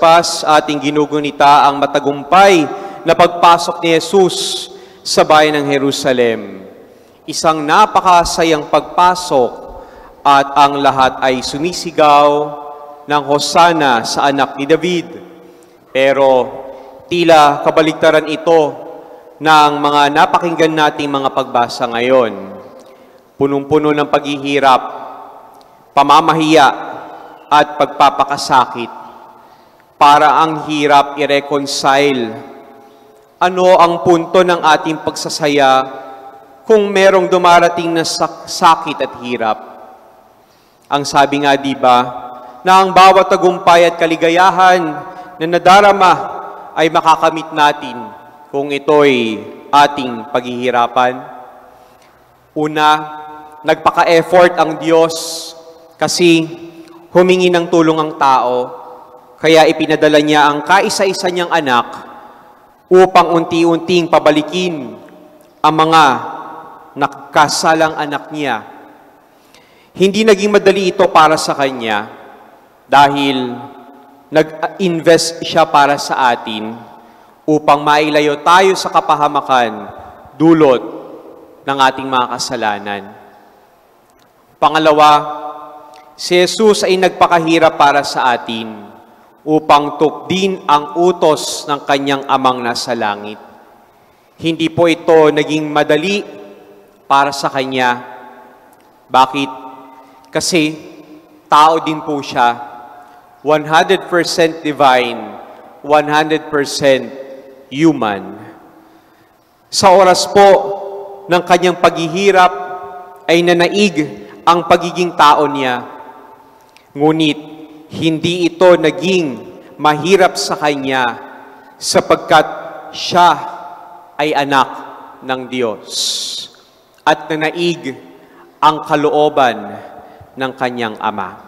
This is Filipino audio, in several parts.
Paspas, ating ginugunita ang matagumpay na pagpasok ni Jesus sa bayan ng Jerusalem. Isang napakasayang pagpasok at ang lahat ay sumisigaw ng Hosana sa anak ni David. Pero tila kabaligtaran ito ng mga napakinggan nating mga pagbasa ngayon. Punong-puno ng paghihirap, pamamahiya, at pagpapakasakit. Para ang hirap i-reconcile. Ano ang punto ng ating pagsasaya kung merong dumarating na sakit at hirap? Ang sabi nga, di ba, na ang bawat tagumpay at kaligayahan na nadarama ay makakamit natin kung ito'y ating paghihirapan. Una, nagpaka-effort ang Diyos kasi humingi ng tulong ang tao, kaya ipinadala niya ang kaisa-isa niyang anak upang unti-unting pabalikin ang mga nakasalang anak niya. Hindi naging madali ito para sa kanya dahil nag-invest siya para sa atin upang mailayo tayo sa kapahamakan dulot ng ating mga kasalanan. Pangalawa, si Jesus ay nagpakahirap para sa atin upang tukdin ang utos ng kanyang amang nasa langit. Hindi po ito naging madali para sa kanya. Bakit? Kasi tao din po siya. 100% divine, 100% human. Sa oras po ng kanyang paghihirap ay nanaig ang pagiging tao niya. Ngunit, hindi ito naging mahirap sa kanya sapagkat siya ay anak ng Diyos at nanaig ang kalooban ng kanyang Ama.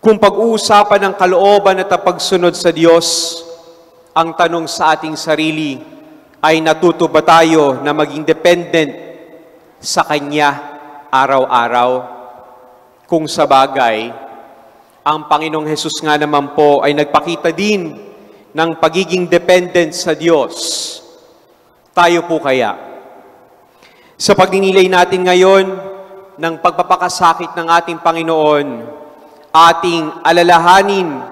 Kung pag-uusapan ng kalooban at pagsunod sa Diyos, ang tanong sa ating sarili ay natuto ba tayo na maging dependent sa Kanya araw-araw? Kung sa bagay, ang Panginoong Hesus nga naman po ay nagpakita din ng pagiging dependent sa Diyos. Tayo po kaya? Sa pagninilay natin ngayon ng pagpapakasakit ng ating Panginoon, ating alalahanin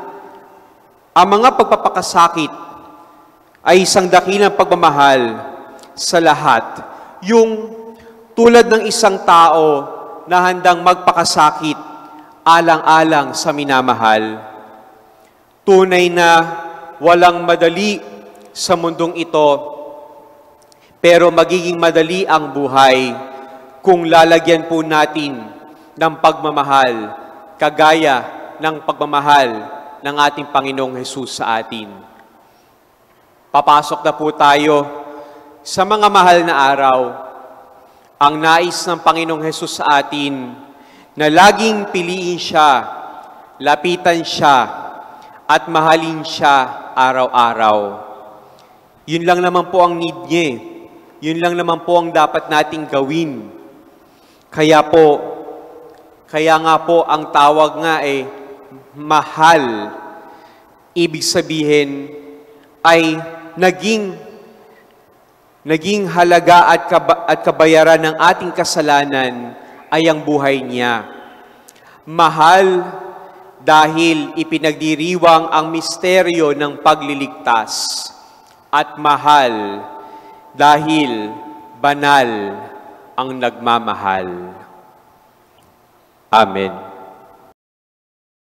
ang mga pagpapakasakit ay isang dakilang pagmamahal sa lahat. Yung tulad ng isang tao na handang magpakasakit alang-alang sa minamahal. Tunay na walang madali sa mundong ito, pero magiging madali ang buhay kung lalagyan po natin ng pagmamahal, kagaya ng pagmamahal ng ating Panginoong Hesus sa atin. Papasok na po tayo sa mga mahal na araw. Ang nais ng Panginoong Hesus sa atin na laging piliin siya, lapitan siya, at mahalin siya araw-araw. Yun lang naman po ang need niya. Yun lang naman po ang dapat nating gawin. Kaya nga po ang tawag nga mahal. Ibig sabihin ay naging halaga at kabayaran ng ating kasalanan ay ang buhay niya. Mahal dahil ipinagdiriwang ang misteryo ng pagliligtas. At mahal dahil banal ang nagmamahal. Amen.